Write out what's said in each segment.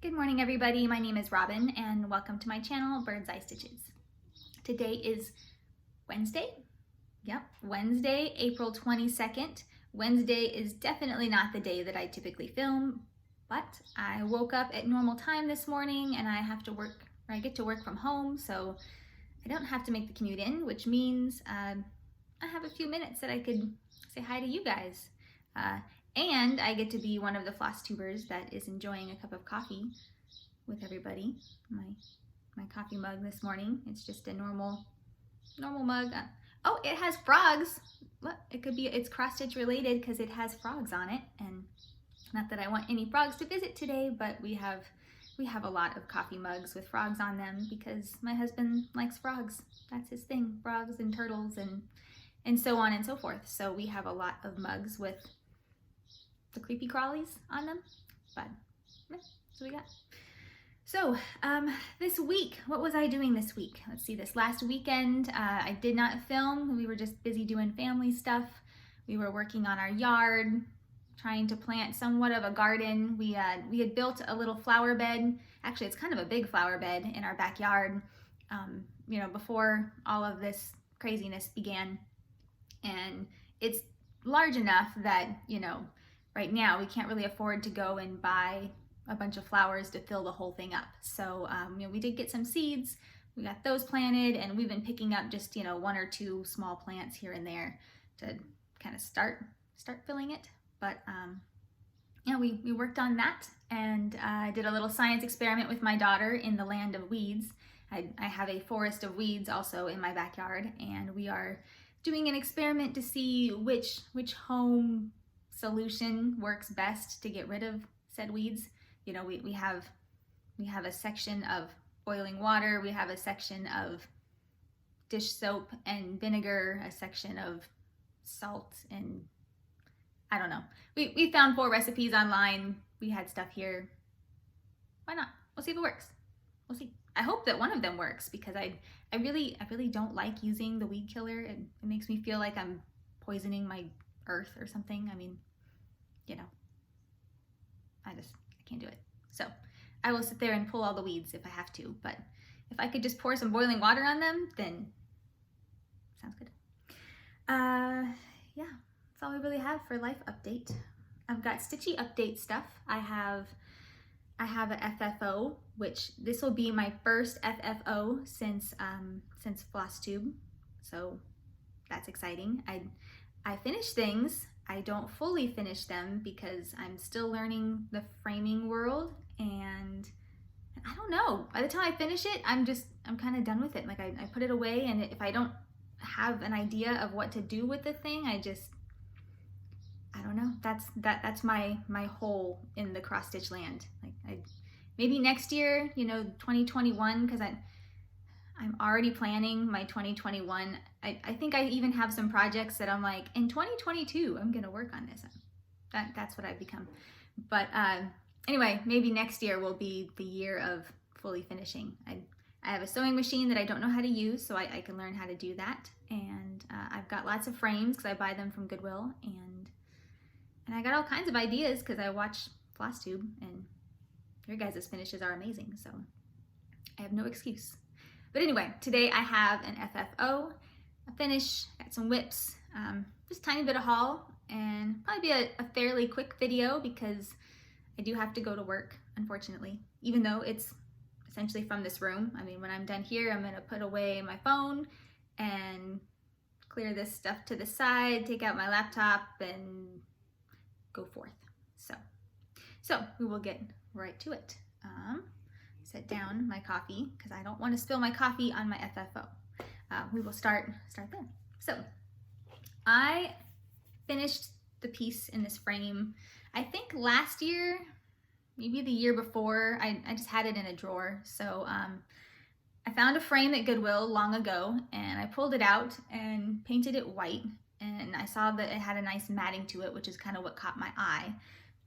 Good morning, everybody. My name is Robin, and welcome to my channel, Bird's Eye Stitches. Today is Wednesday. Yep, Wednesday, April 22nd. Wednesday is definitely not the day that I typically film, but I woke up at normal time this morning, and I get to work from home, so I don't have to make the commute in, which means I have a few minutes that I could say hi to you guys. And I get to be one of the Flosstubers that is enjoying a cup of coffee with everybody. My coffee mug this morning, it's just a normal mug. Oh, it has frogs. Look, it's cross stitch related because it has frogs on it. And not that I want any frogs to visit today, but we have a lot of coffee mugs with frogs on them because my husband likes frogs. That's his thing, frogs and turtles and so on and so forth. So we have a lot of mugs with the creepy crawlies on them, but that's what we got. So this week, what was I doing this week? Let's see, this last weekend, I did not film. We were just busy doing family stuff. We were working on our yard, trying to plant somewhat of a garden. We had built a little flower bed. Actually, it's kind of a big flower bed in our backyard, before all of this craziness began. And it's large enough that, right now we can't really afford to go and buy a bunch of flowers to fill the whole thing up. So, we did get some seeds, we got those planted, and we've been picking up just, one or two small plants here and there to kind of start filling it. But, we worked on that, and I did a little science experiment with my daughter in the land of weeds. I have a forest of weeds also in my backyard, and we are doing an experiment to see which home solution works best to get rid of said weeds. We have a section of boiling water, we have a section of dish soap and vinegar, a section of salt, and I don't know. We found 4 recipes online. We had stuff here. Why not? We'll see if it works. We'll see. I hope that one of them works because I really don't like using the weed killer. It makes me feel like I'm poisoning my earth or something. I mean, I can't do it. So I will sit there and pull all the weeds if I have to, but if I could just pour some boiling water on them, then sounds good. Yeah, that's all we really have for life update. I've got stitchy update stuff. I have an FFO, which this will be my first FFO since Flosstube, so that's exciting. I finish things. I don't fully finish them because I'm still learning the framing world, and I don't know. By the time I finish it, I'm kind of done with it. Like I put it away, and if I don't have an idea of what to do with the thing, I don't know. That's my hole in the cross stitch land. Like maybe next year, 2021, because I'm already planning my 2021. I think I even have some projects that I'm like, in 2022, I'm gonna work on this. That's what I've become. But anyway, maybe next year will be the year of fully finishing. I have a sewing machine that I don't know how to use, so I can learn how to do that. And I've got lots of frames because I buy them from Goodwill, and I got all kinds of ideas because I watch Flosstube, and your guys' finishes are amazing, so I have no excuse. But anyway, today I have an FFO, a finish, got some whips, just a tiny bit of haul, and probably be a fairly quick video because I do have to go to work, unfortunately, even though it's essentially from this room. I mean, when I'm done here, I'm gonna put away my phone and clear this stuff to the side, take out my laptop, and go forth. So we will get right to it. Set down my coffee because I don't want to spill my coffee on my FFO. We will start there. So I finished the piece in this frame, I think last year, maybe the year before. I just had it in a drawer. So I found a frame at Goodwill long ago, and I pulled it out and painted it white, and I saw that it had a nice matting to it, which is kind of what caught my eye.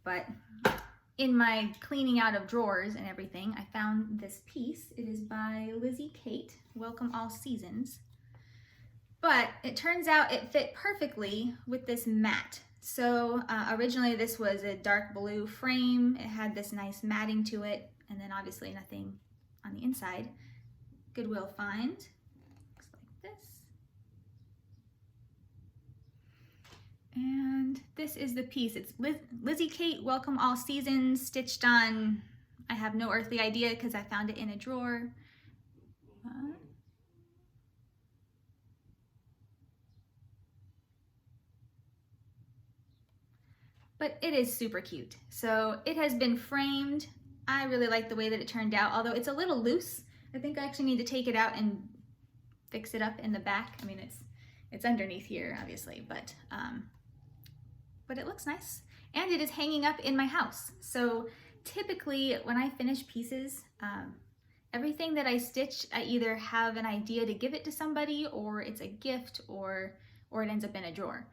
But in my cleaning out of drawers and everything, I found this piece. It is by Lizzie Kate, Welcome All Seasons. But it turns out it fit perfectly with this mat So originally this was a dark blue frame. It had this nice matting to it, and then obviously nothing on the inside. Goodwill find. Looks like this. And this is the piece. It's Lizzie Kate, Welcome All Seasons, stitched on, I have no earthly idea because I found it in a drawer. But it is super cute. So it has been framed. I really like the way that it turned out, although it's a little loose. I think I actually need to take it out and fix it up in the back. I mean, it's underneath here, obviously, but it looks nice. And it is hanging up in my house. So typically when I finish pieces, everything that I stitch, I either have an idea to give it to somebody, or it's a gift, or it ends up in a drawer.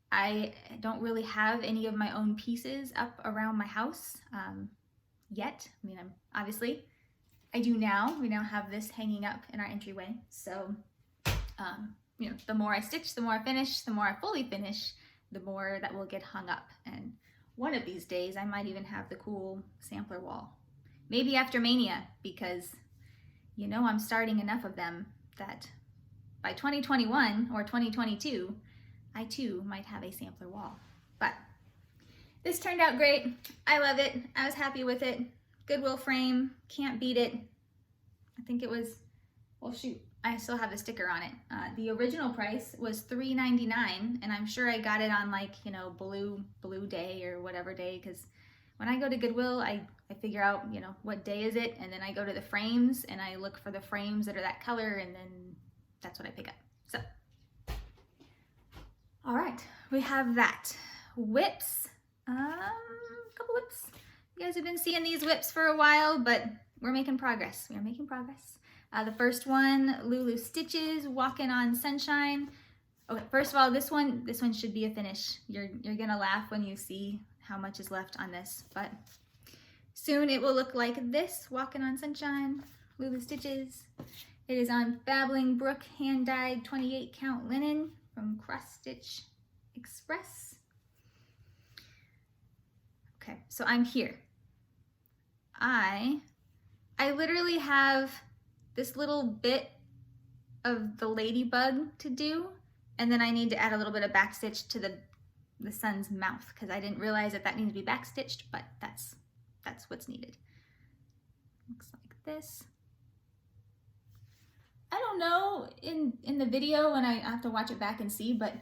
I don't really have any of my own pieces up around my house yet. I mean, obviously I do now. We now have this hanging up in our entryway. So, you know, the more I stitch, the more I finish, the more I fully finish, the more that will get hung up. And one of these days I might even have the cool sampler wall. Maybe after Mania, because you know I'm starting enough of them that by 2021 or 2022, I too might have a sampler wall. But this turned out great. I love it. I was happy with it. Goodwill frame, can't beat it. I think it was, well shoot, I still have the sticker on it. The original price was $3.99, and I'm sure I got it on, like, you know, blue day or whatever day, because when I go to Goodwill, I figure out, you know, what day is it, and then I go to the frames and I look for the frames that are that color, and then that's what I pick up. So, all right, we have that. Whips, a couple whips. You guys have been seeing these whips for a while, but we're making progress. We are making progress. The first one, Lulus Stitches, Walking on Sunshine. Okay, first of all, this one should be a finish. You're gonna laugh when you see how much is left on this, but soon it will look like this, Walking on Sunshine, Lulus Stitches. It is on Babbling Brook hand-dyed 28 count linen from Cross Stitch Express. Okay, so I'm here. I literally have this little bit of the ladybug to do, and then I need to add a little bit of backstitch to the sun's mouth, because I didn't realize that needs to be backstitched, but that's what's needed. Looks like this. I don't know in the video, and I have to watch it back and see, but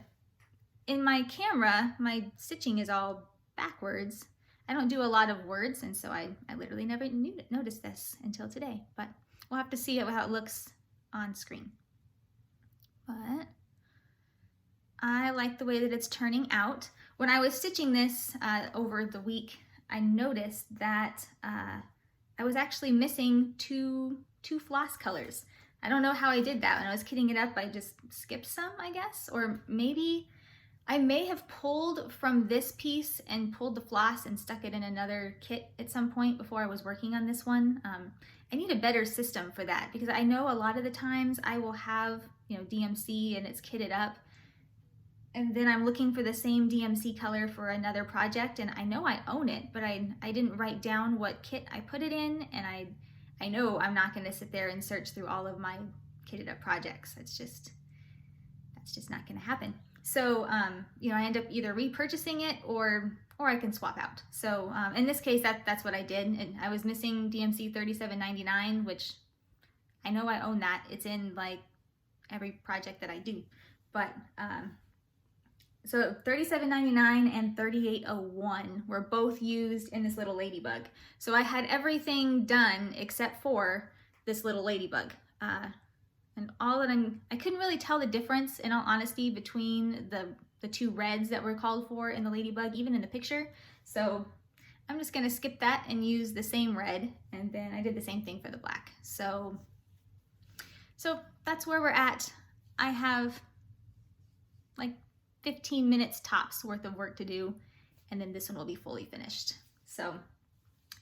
in my camera, my stitching is all backwards. I don't do a lot of words, and so I literally never noticed this until today, but we'll have to see how it looks on screen. But I like the way that it's turning out. When I was stitching this over the week, I noticed that I was actually missing two floss colors. I don't know how I did that. When I was kitting it up, I just skipped some, I guess, or maybe I may have pulled from this piece and pulled the floss and stuck it in another kit at some point before I was working on this one. I need a better system for that, because I know a lot of the times I will have, you know, DMC and it's kitted up, and then I'm looking for the same DMC color for another project, and I know I own it, but I didn't write down what kit I put it in, and I know I'm not going to sit there and search through all of my kitted up projects. That's just not going to happen. So, you know, I end up either repurchasing it or I can swap out. So in this case, that's what I did. And I was missing DMC 37.99, which I know I own that. It's in like every project that I do. But so 37.99 and 38.01 were both used in this little ladybug. So I had everything done except for this little ladybug. And all that I couldn't really tell the difference, in all honesty, between the two reds that were called for in the ladybug, even in the picture. So I'm just gonna skip that and use the same red, and then I did the same thing for the black. So that's where we're at. I have like 15 minutes tops worth of work to do, and then this one will be fully finished. So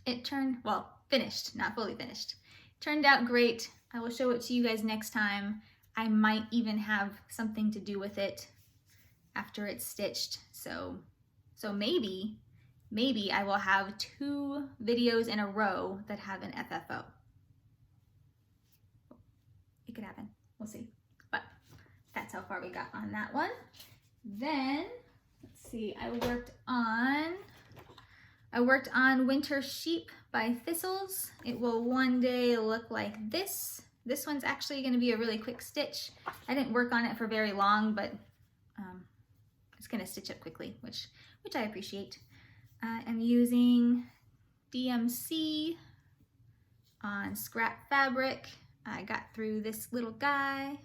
it turned, well, finished, not fully finished. Turned out great. I will show it to you guys next time. I might even have something to do with it after it's stitched. So So maybe I will have 2 videos in a row that have an FFO. It could happen, we'll see. But that's how far we got on that one. Then, let's see, I worked on Wintersheep by Thistles. It will one day look like this. This one's actually going to be a really quick stitch. I didn't work on it for very long, but it's going to stitch up quickly, which I appreciate. I'm using DMC on scrap fabric. I got through this little guy.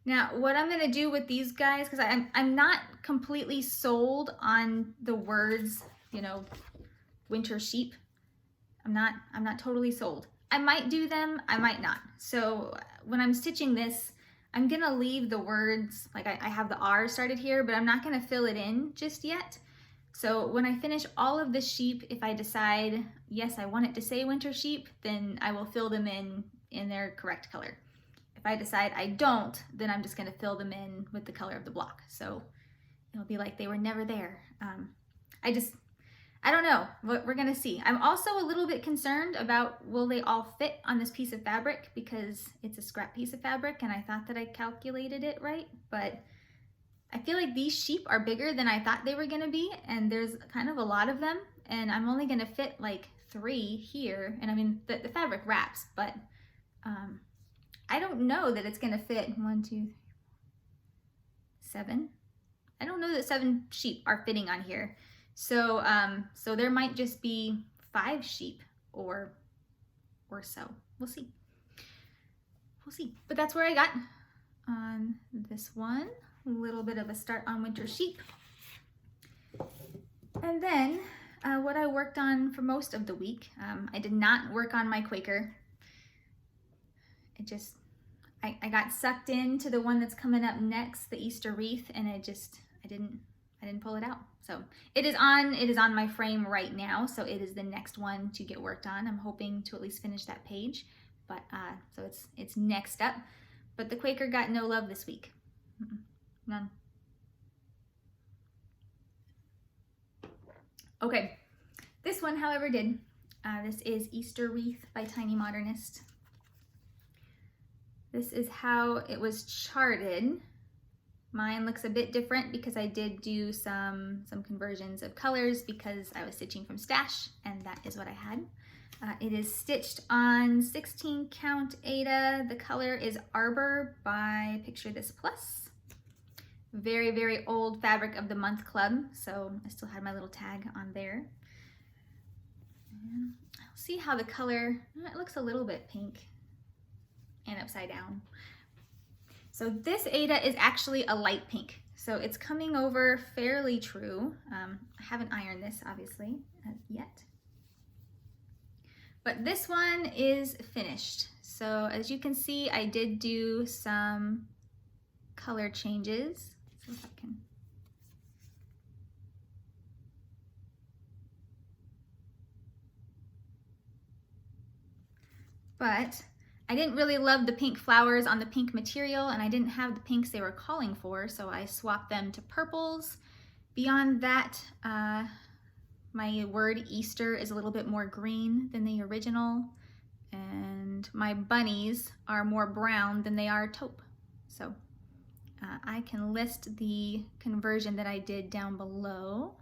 Now, what I'm going to do with these guys, because I'm not completely sold on the words, you know, Wintersheep. I'm not totally sold. I might do them, I might not. So when I'm stitching this, I'm going to leave the words, like I have the R started here, but I'm not going to fill it in just yet. So when I finish all of the sheep, if I decide, yes, I want it to say Wintersheep, then I will fill them in their correct color. If I decide I don't, then I'm just going to fill them in with the color of the block. So it'll be like they were never there. I don't know. We're going to see. I'm also a little bit concerned about will they all fit on this piece of fabric, because it's a scrap piece of fabric and I thought that I calculated it right, but I feel like these sheep are bigger than I thought they were going to be, and there's kind of a lot of them, and I'm only going to fit like 3 here, and I mean the fabric wraps, but I don't know that it's going to fit 1, 2, 3, 7. I don't know that 7 sheep are fitting on here. So so there might just be 5 sheep or so. We'll see. We'll see. But that's where I got on this one. A little bit of a start on Wintersheep. And then what I worked on for most of the week, I did not work on my Quaker. I got sucked into the one that's coming up next, the Easter Wreath, and I didn't pull it out. So it is on my frame right now, so it is the next one to get worked on. I'm hoping to at least finish that page, but so it's next up. But the Quaker got no love this week. None. Okay, this one, however, did. This is Easter Wreath by Tiny Modernist. This is how it was charted. Mine looks a bit different because I did do some conversions of colors because I was stitching from stash, and that is what I had. It is stitched on 16 count Aida. The color is Arbor by Picture This Plus. Very, very old Fabric of the Month Club, so I still had my little tag on there. And I'll see how the color, it looks a little bit pink and upside down. So this Aida is actually a light pink, so it's coming over fairly true. I haven't ironed this, obviously, yet. But this one is finished. So as you can see, I did do some color changes. See if I can. But I didn't really love the pink flowers on the pink material, and I didn't have the pinks they were calling for, so I swapped them to purples. Beyond that, my word Easter is a little bit more green than the original, and my bunnies are more brown than they are taupe. So I can list the conversion that I did down below.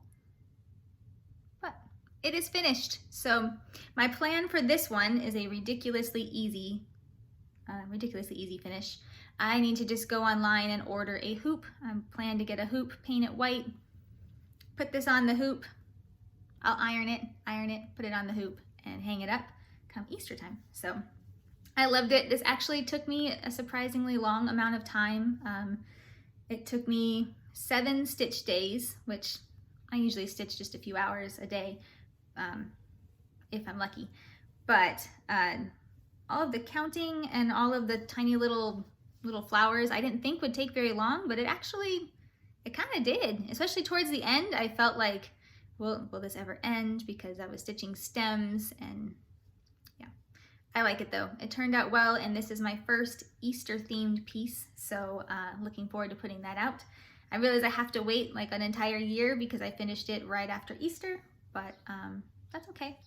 But it is finished. So my plan for this one is a ridiculously easy finish. I need to just go online and order a hoop. I plan to get a hoop, paint it white, put this on the hoop. I'll iron it, put it on the hoop, and hang it up come Easter time. So I loved it. This actually took me a surprisingly long amount of time. It took me 7 stitch days, which I usually stitch just a few hours a day, if I'm lucky. But all of the counting and all of the tiny little flowers I didn't think would take very long, but it kind of did. Especially towards the end, I felt like, will this ever end? Because I was stitching stems, and yeah, I like it though. It turned out well, and this is my first Easter themed piece, so looking forward to putting that out. I realize I have to wait like an entire year because I finished it right after Easter, but that's okay.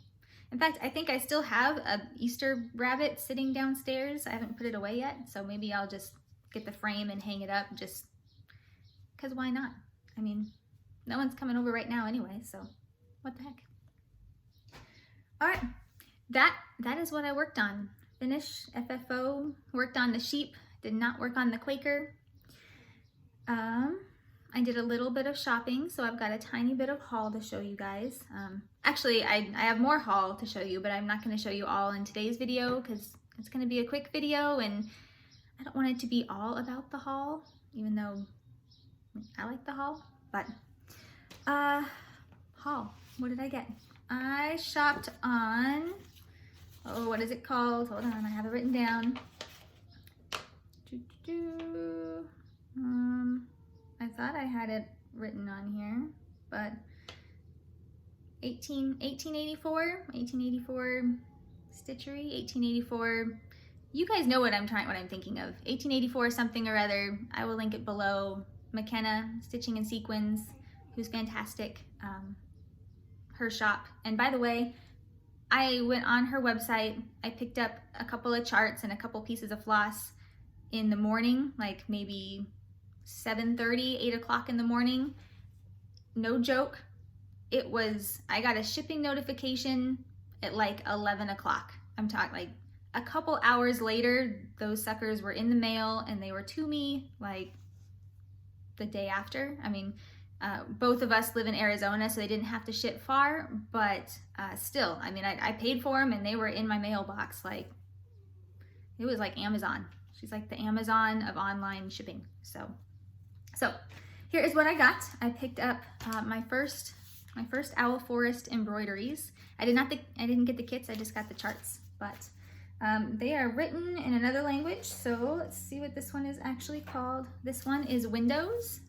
In fact, I think I still have a Easter rabbit sitting downstairs. I haven't put it away yet, so maybe I'll just get the frame and hang it up just because why not? I mean, no one's coming over right now anyway, so what the heck. All right, that is what I worked on. Finished FFO, worked on the sheep, did not work on the Quaker. I did a little bit of shopping, so I've got a tiny bit of haul to show you guys. Actually, I have more haul to show you, but I'm not going to show you all in today's video because it's going to be a quick video, and I don't want it to be all about the haul, even though I like the haul. But haul, what did I get? I shopped on, oh, what is it called? Hold on, I have it written down. I thought I had it written on here, but 1884 stitchery, 1884. You guys know what I'm thinking of. 1884 something or other. I will link it below. McKenna Stitching and Sequins, who's fantastic. Her shop. And by the way, I went on her website. I picked up a couple of charts and a couple pieces of floss in the morning, like maybe 7:30, 8 o'clock in the morning. No joke. I got a shipping notification at like 11 o'clock. I'm talking like a couple hours later, those suckers were in the mail and they were to me like the day after. I mean, both of us live in Arizona, so they didn't have to ship far, but still, I mean, I paid for them and they were in my mailbox. Like, it was like Amazon. She's like the Amazon of online shipping. So here is what I got. I picked up my first Owl Forest embroideries. I didn't get the kits, I just got the charts, but they are written in another language, so let's see what this one is actually called. This one is Windows.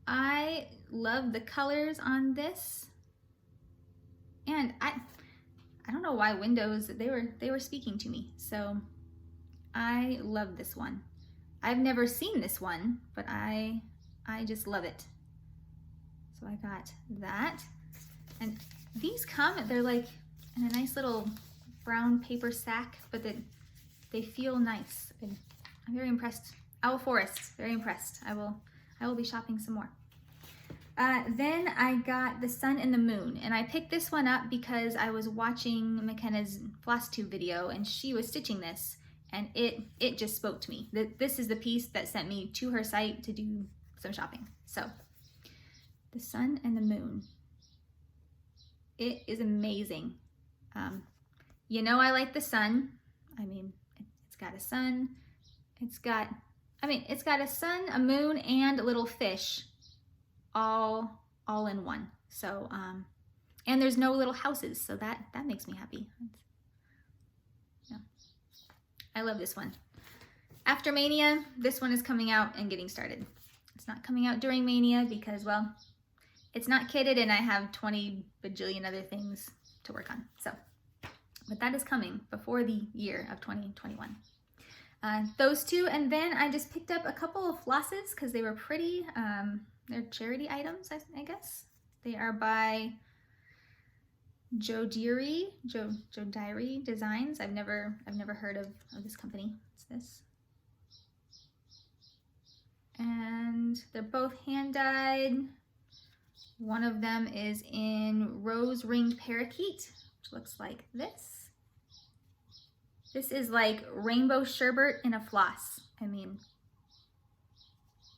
I love the colors on this, and I don't know why Windows, they were speaking to me, so I love this one. I've never seen this one, but I just love it. So I got that, and these come, they're like in a nice little brown paper sack, but they feel nice. I'm very impressed. Owl Forest, very impressed. I will be shopping some more. Then I got the Sun and the Moon, and I picked this one up because I was watching McKenna's Flosstube video, and she was stitching this, and it just spoke to me. This is the piece that sent me to her site to do some shopping. So, the Sun and the Moon. It is amazing. You know I like the sun. I mean, it's got a sun. It's got a sun, a moon, and a little fish, all in one. So, and there's no little houses, so that makes me happy. Yeah. I love this one. After Mania, this one is coming out and getting started. It's not coming out during Mania because, well, it's not kitted and I have 20 bajillion other things to work on. So, but that is coming before the year of 2021. Those two, and then I just picked up a couple of flosses because they were pretty. They're charity items, I guess. They are by Jodiri Designs. I've never heard of this company. What's this? And they're both hand dyed. One of them is in rose ringed parakeet, which looks like this. This is like rainbow sherbet in a floss. I mean,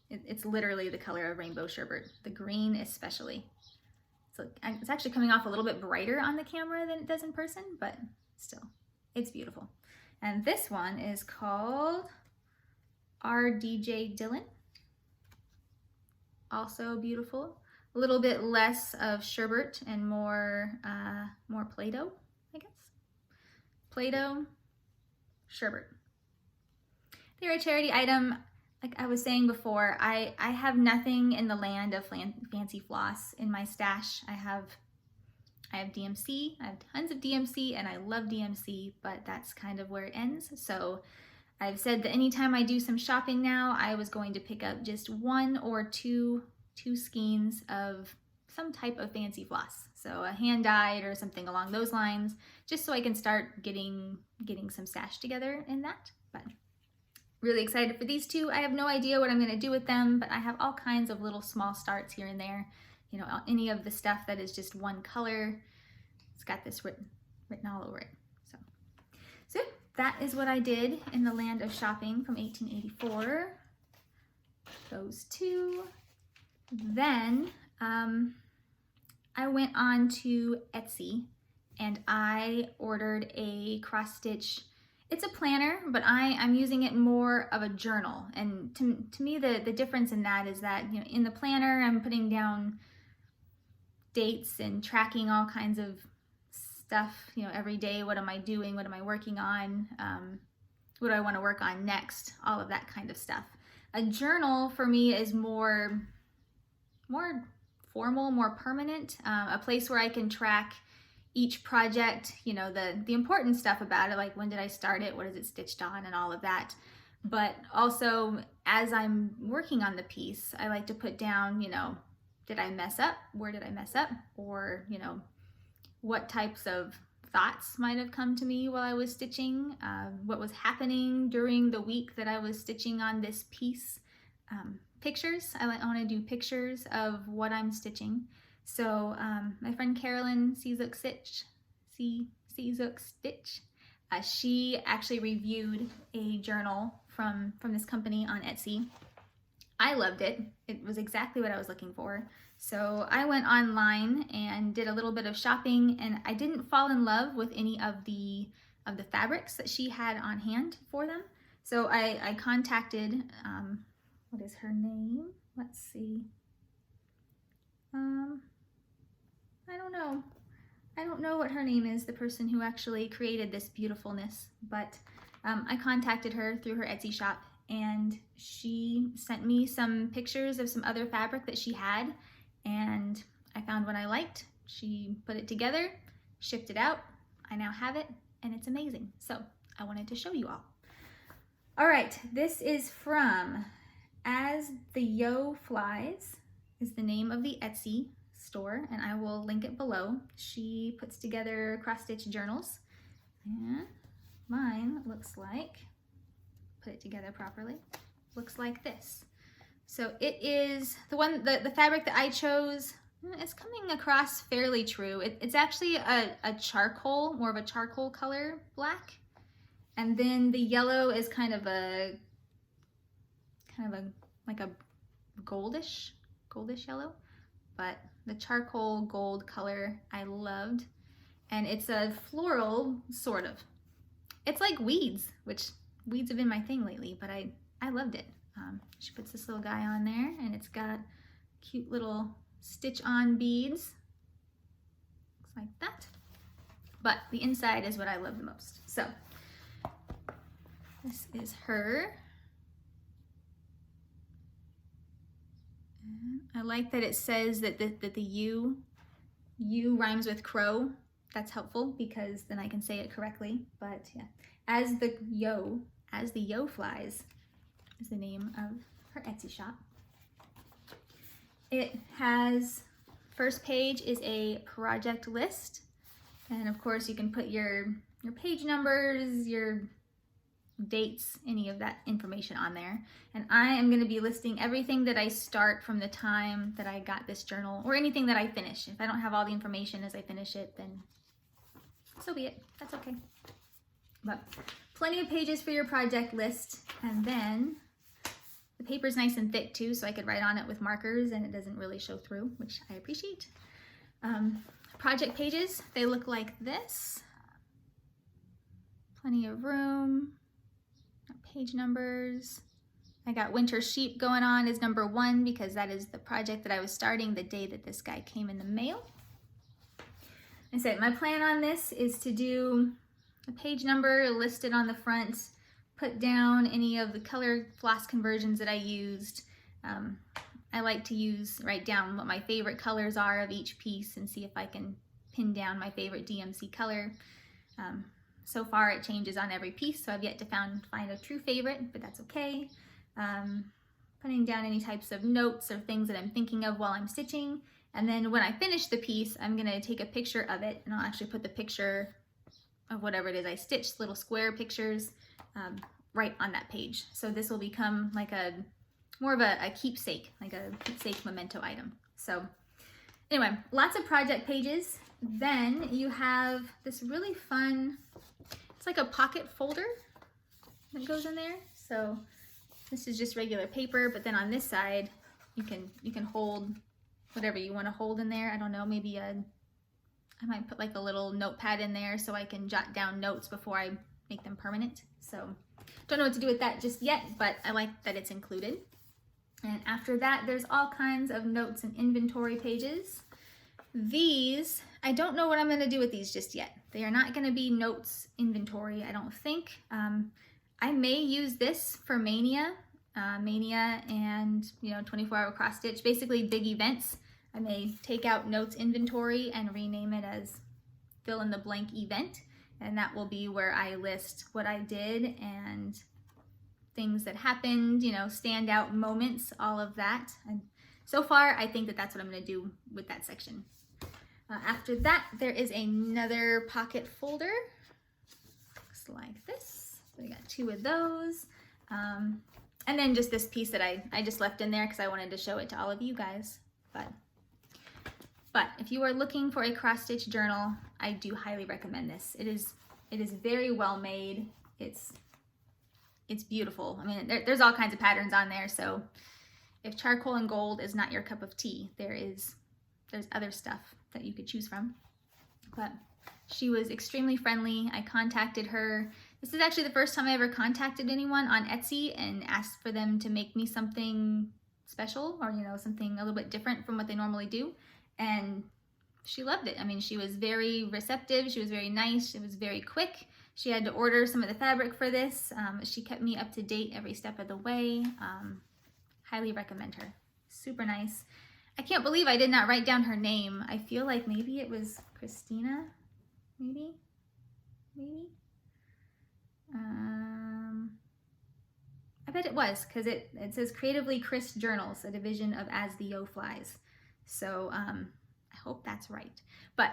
it's literally the color of rainbow sherbet, the green especially. So it's actually coming off a little bit brighter on the camera than it does in person, but still, it's beautiful. And this one is called RDJ Dillon. Also beautiful. A little bit less of sherbet and more Play-Doh, I guess. Play-Doh, sherbet. They're a charity item. Like I was saying before, I have nothing in the land of fancy floss in my stash. I have I have DMC, I have tons of DMC, and I love DMC, but that's kind of where it ends. So I've said that anytime I do some shopping now, I was going to pick up just one or two skeins of some type of fancy floss. So a hand-dyed or something along those lines, just so I can start getting some stash together in that. But really excited for these two. I have no idea what I'm gonna do with them, but I have all kinds of little small starts here and there. You know, any of the stuff that is just one color, it's got this written all over it. So that is what I did in the land of shopping from 1884. Those two. Then I went on to Etsy and I ordered a cross stitch. It's a planner, but I'm using it more of a journal. And to me, the difference in that is that, you know, in the planner, I'm putting down dates and tracking all kinds of stuff, you know, every day. What am I doing? What am I working on? What do I want to work on next? All of that kind of stuff. A journal for me is more formal, more permanent, a place where I can track each project, you know, the important stuff about it, like when did I start it, what is it stitched on, and all of that. But also, as I'm working on the piece, I like to put down, you know, did I mess up? Where did I mess up? Or, you know, what types of thoughts might have come to me while I was stitching, what was happening during the week that I was stitching on this piece. Pictures, I want to do pictures of what I'm stitching. So my friend Carolyn Seazook Stitch, she actually reviewed a journal from this company on Etsy. I loved it. It was exactly what I was looking for. So I went online and did a little bit of shopping, and I didn't fall in love with any of the fabrics that she had on hand for them. So I contacted, what is her name? Let's see. I don't know. I don't know what her name is, the person who actually created this beautifulness, but I contacted her through her Etsy shop, and she sent me some pictures of some other fabric that she had, and I found one I liked. She put it together, shipped it out. I now have it, and it's amazing. So I wanted to show you all. All right, this is from As the Yoo Flies is the name of the Etsy store, and I will link it below. She puts together cross-stitch journals, and mine looks like, put it together properly, looks like this. So it is the fabric that I chose. It's coming across fairly true. It's actually a charcoal, more of a charcoal color black, and then the yellow is kind of like a goldish yellow, but the charcoal gold color I loved, and it's a floral sort of. It's like weeds, which weeds have been my thing lately, but I loved it. She puts this little guy on there, and it's got cute little stitch-on beads. Looks like that. But the inside is what I love the most. So this is her. I like that it says that the U rhymes with crow. That's helpful because then I can say it correctly. But yeah, As the Yoo Flies is the name of her Etsy shop. It has, first page is a project list, and of course you can put your page numbers, your dates, any of that information on there. And I am going to be listing everything that I start from the time that I got this journal, or anything that I finish. If I don't have all the information as I finish it, then so be it. That's okay. But plenty of pages for your project list, and then the paper's nice and thick too, so I could write on it with markers and it doesn't really show through, which I appreciate. Project pages, they look like this. Plenty of room. Page numbers. I got Wintersheep going on as number 1 because that is the project that I was starting the day that this guy came in the mail. I said my plan on this is to do a page number listed on the front, put down any of the color floss conversions that I used. I like to write down what my favorite colors are of each piece and see if I can pinned down my favorite DMC color. So far it changes on every piece, so I've yet to find a true favorite, but that's okay. Putting down any types of notes or things that I'm thinking of while I'm stitching. And then when I finish the piece, I'm gonna take a picture of it, and I'll actually put the picture of whatever it is I stitched, little square pictures, right on that page. So this will become like more of a keepsake, like a keepsake memento item. So anyway, lots of project pages. Then you have this really fun, it's like a pocket folder that goes in there. So this is just regular paper, but then on this side, you can hold whatever you want to hold in there. I don't know, maybe I might put like a little notepad in there so I can jot down notes before I make them permanent. So don't know what to do with that just yet, but I like that it's included. And after that, there's all kinds of notes and inventory pages. These, I don't know what I'm going to do with these just yet. They are not going to be notes inventory, I don't think. I may use this for Mania and 24-hour cross stitch, basically big events. I may take out notes inventory and rename it as fill in the blank event, and that will be where I list what I did and things that happened, standout moments, all of that. And so far, I think that that's what I'm going to do with that section. After that, there is another pocket folder. Looks like this. So we got 2 of those. And then just this piece that I just left in there because I wanted to show it to all of you guys. But if you are looking for a cross stitch journal, I do highly recommend this. It is very well made. It's beautiful. I mean, there's all kinds of patterns on there. So if charcoal and gold is not your cup of tea, there's other stuff that you could choose from. But she was extremely friendly. I contacted her. This is actually the first time I ever contacted anyone on Etsy and asked for them to make me something special or, something a little bit different from what they normally do. And she loved it. I mean, she was very receptive. She was very nice. It was very quick. She had to order some of the fabric for this. She kept me up to date every step of the way. Highly recommend her. Super nice. I can't believe I did not write down her name. I feel like maybe it was Christina, maybe? I bet it was, because it says Creatively Chris Journals, a division of As the Yoo Flies. So I hope that's right. But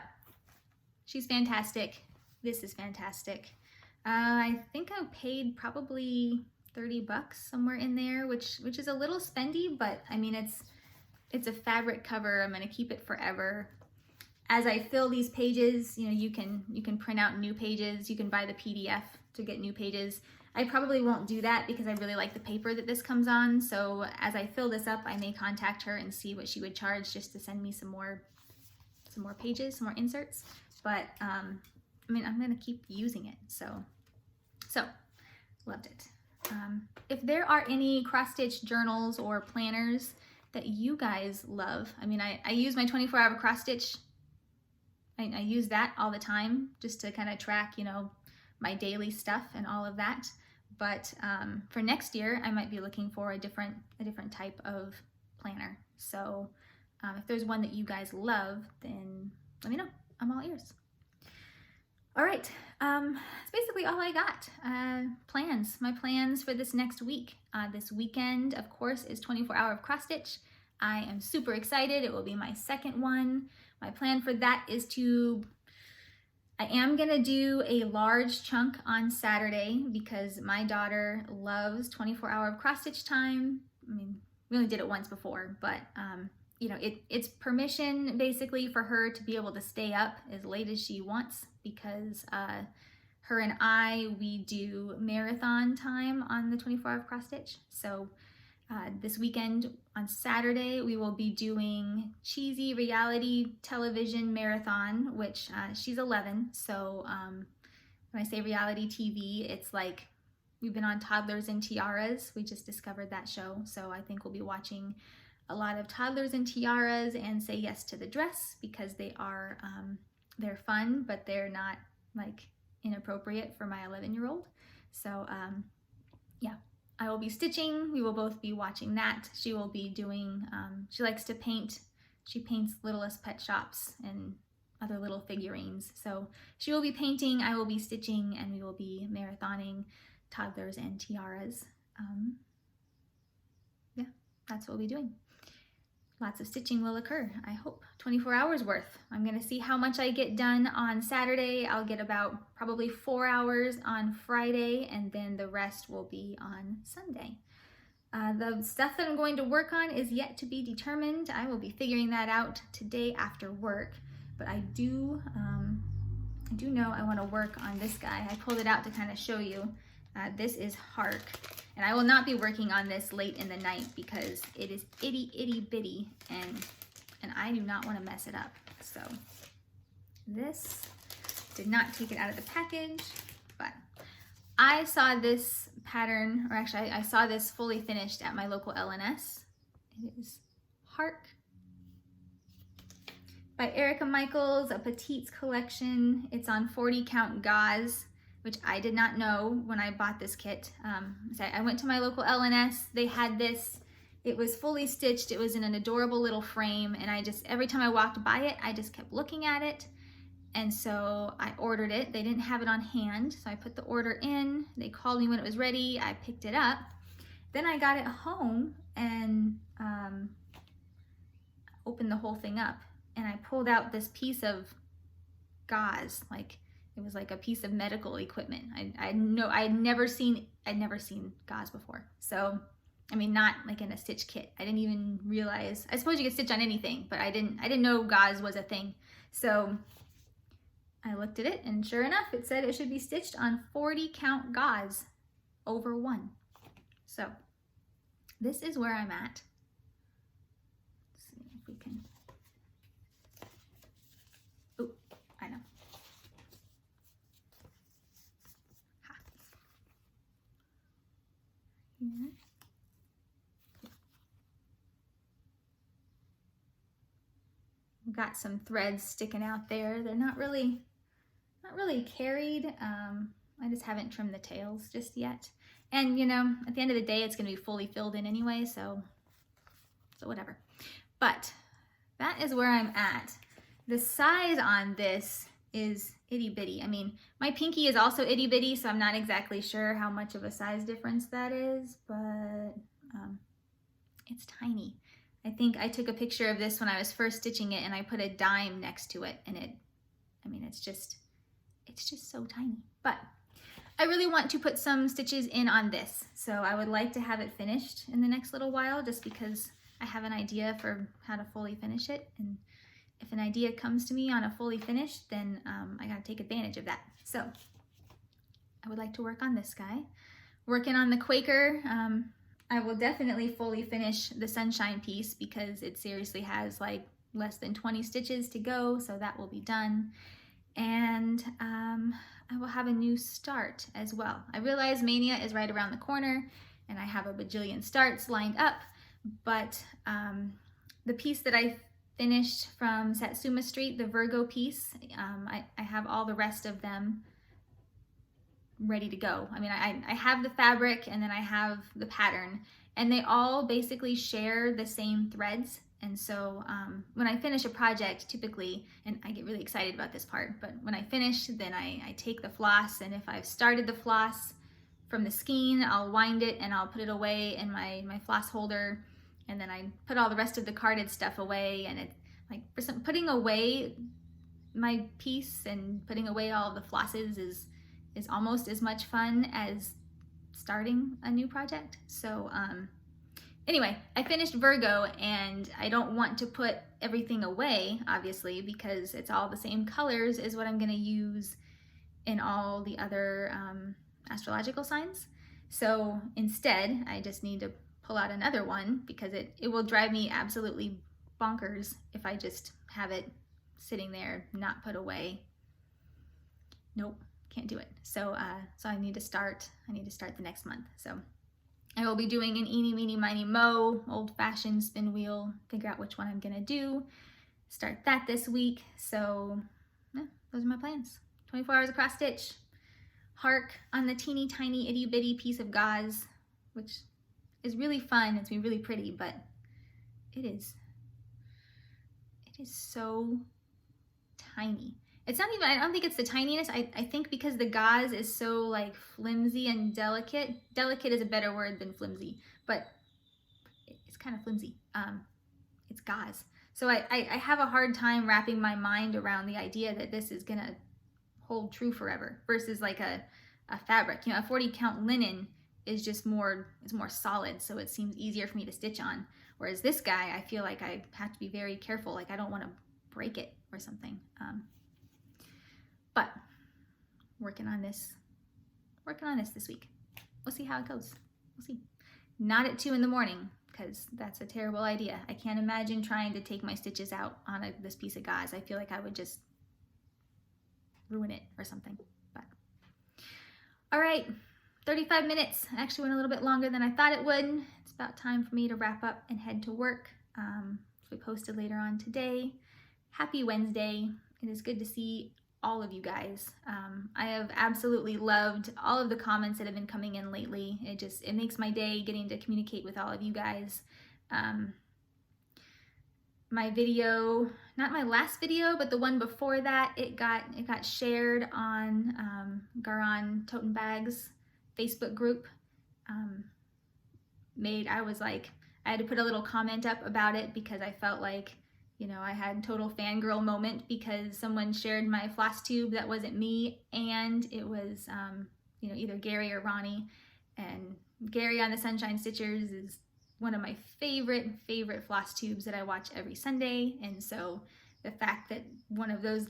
she's fantastic. This is fantastic. I think I paid probably $30 somewhere in there, which is a little spendy, but I mean, it's a fabric cover. I'm gonna keep it forever. As I fill these pages, you can print out new pages. You can buy the PDF to get new pages. I probably won't do that because I really like the paper that this comes on. So as I fill this up, I may contact her and see what she would charge just to send me some more pages, some more inserts. But I mean, I'm gonna keep using it. So loved it. If there are any cross-stitch journals or planners that you guys love, I mean, I use my 24-hour cross-stitch. I use that all the time just to kind of track, my daily stuff and all of that. But for next year, I might be looking for a different type of planner. So if there's one that you guys love, then let me know. I'm all ears. All right, that's basically all I got. My plans for this next week. This weekend, of course, is 24-hour of cross stitch. I am super excited. It will be my second one. My plan for that is I am gonna do a large chunk on Saturday because my daughter loves 24-hour of cross stitch time. I mean, we only did it once before, but it's permission basically for her to be able to stay up as late as she wants because her and we do marathon time on the 24-hour of cross stitch. So this weekend on Saturday, we will be doing cheesy reality television marathon, which she's 11. So when I say reality TV, it's like we've been on Toddlers and Tiaras. We just discovered that show. So I think we'll be watching a lot of Toddlers and Tiaras and Say Yes to the Dress because they are, they're fun, but they're not like inappropriate for my 11-year-old. So yeah. I will be stitching. We will both be watching that. She will be doing, she likes to paint. She paints Littlest Pet Shops and other little figurines. So she will be painting, I will be stitching, and we will be marathoning toddlers and tiaras. Yeah, that's what we'll be doing. Lots of stitching will occur, I hope. 24 hours worth. I'm gonna see how much I get done on Saturday. I'll get about probably 4 hours on Friday, and then the rest will be on Sunday. The stuff that I'm going to work on is yet to be determined. I will be figuring that out today after work, but I do know I want to work on this guy. I pulled it out to kind of show you. This is Hark, and I will not be working on this late in the night because it is itty bitty, and I do not want to mess it up. So this, did not take it out of the package, but I saw this pattern, or actually I saw this fully finished at my local LNS. It is Hark by Erica Michaels, a Petites collection. It's on 40 count gauze, which I did not know when I bought this kit. So I went to my local LNS, they had this. It was fully stitched, it was in an adorable little frame, and every time I walked by it, I just kept looking at it. And so I ordered it. They didn't have it on hand, so I put the order in. They called me when it was ready. I picked it up. Then I got it home and opened the whole thing up. And I pulled out this piece of gauze, like it was like a piece of medical equipment. I'd never seen gauze before. So, I mean, not like in a stitch kit. I didn't even realize. I suppose you could stitch on anything, but I didn't know gauze was a thing. So I looked at it, and sure enough, it said it should be stitched on 40 count gauze over 1. So this is where I'm at. Let's see if we can. Oh, I know. Ha. Here. We've got some threads sticking out there. They're not really carried. I just haven't trimmed the tails just yet. And you know, at the end of the day, it's gonna be fully filled in anyway, so whatever. But that is where I'm at. The size on this is itty bitty. I mean, my pinky is also itty bitty, so I'm not exactly sure how much of a size difference that is, but it's tiny. I think I took a picture of this when I was first stitching it, and I put a dime next to it, and it's just so tiny. But I really want to put some stitches in on this, so I would like to have it finished in the next little while, just because I have an idea for how to fully finish it. And if an idea comes to me on a fully finished, then I gotta take advantage of that. So I would like to work on this guy. Working on the Quaker, I will definitely fully finish the Sunshine piece because it seriously has like less than 20 stitches to go, so that will be done. And I will have a new start as well. I realize Mania is right around the corner and I have a bajillion starts lined up, but the piece that I finished from Satsuma Street, the Virgo piece, I have all the rest of them ready to go. I mean, I have the fabric and then I have the pattern, and they all basically share the same threads. And so when I finish a project, typically, and I get really excited about this part, but when I finish, then I take the floss, and if I've started the floss from the skein, I'll wind it and I'll put it away in my floss holder, and then I put all the rest of the carded stuff away. And it, like, putting away my piece and putting away all the flosses is almost as much fun as starting a new project. So anyway, I finished Virgo, and I don't want to put everything away, obviously, because it's all the same colors as what I'm gonna use in all the other astrological signs. So instead, I just need to pull out another one, because it will drive me absolutely bonkers if I just have it sitting there, not put away. Nope, can't do it. So so I need to start the next month. So I will be doing an eeny, meeny, miny, mo, old-fashioned spin wheel, figure out which one I'm gonna do, start that this week. So yeah, those are my plans. 24 hours of cross stitch, Hark on the teeny tiny itty bitty piece of gauze, which is really fun. It's been really pretty, but it is so tiny. It's not even, I don't think it's the tininess. I think because the gauze is so like flimsy and delicate. Delicate is a better word than flimsy, but it's kind of flimsy. It's gauze. So I have a hard time wrapping my mind around the idea that this is gonna hold true forever versus like a fabric. You know, a 40 count linen is just more, it's more solid, so it seems easier for me to stitch on. Whereas this guy, I feel like I have to be very careful. Like I don't want to break it or something. But working on this this week. We'll see how it goes. We'll see. Not at 2 in the morning, because that's a terrible idea. I can't imagine trying to take my stitches out on this piece of gauze. I feel like I would just ruin it or something. But all right, 35 minutes. Actually went a little bit longer than I thought it would. It's about time for me to wrap up and head to work. So we posted later on today. Happy Wednesday. It is good to see all of you guys. I have absolutely loved all of the comments that have been coming in lately. It makes my day getting to communicate with all of you guys. My video, not my last video, but the one before that, it got shared on Garan Toten Bags Facebook group. I had to put a little comment up about it because I felt like, you know, I had a total fangirl moment because someone shared my Flosstube that wasn't me, and it was, you know, either Gary or Ronnie. And Gary on the Sunshine Stitchers is one of my favorite Flosstubes that I watch every Sunday. And so the fact that one of those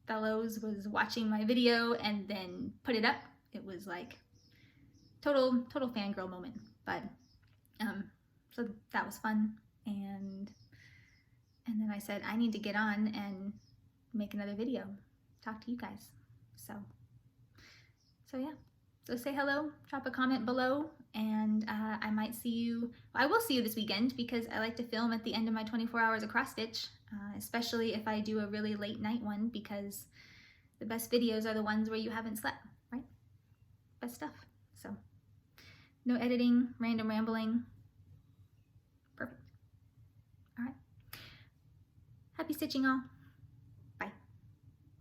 fellows was watching my video and then put it up, it was like total fangirl moment. But so that was fun. And then I said, I need to get on and make another video, talk to you guys. So yeah. So say hello, drop a comment below, and I might see you, I will see you this weekend because I like to film at the end of my 24 hours of cross stitch, especially if I do a really late night one, because the best videos are the ones where you haven't slept, right? Best stuff. So no editing, random rambling. Perfect. All right. Happy stitching all.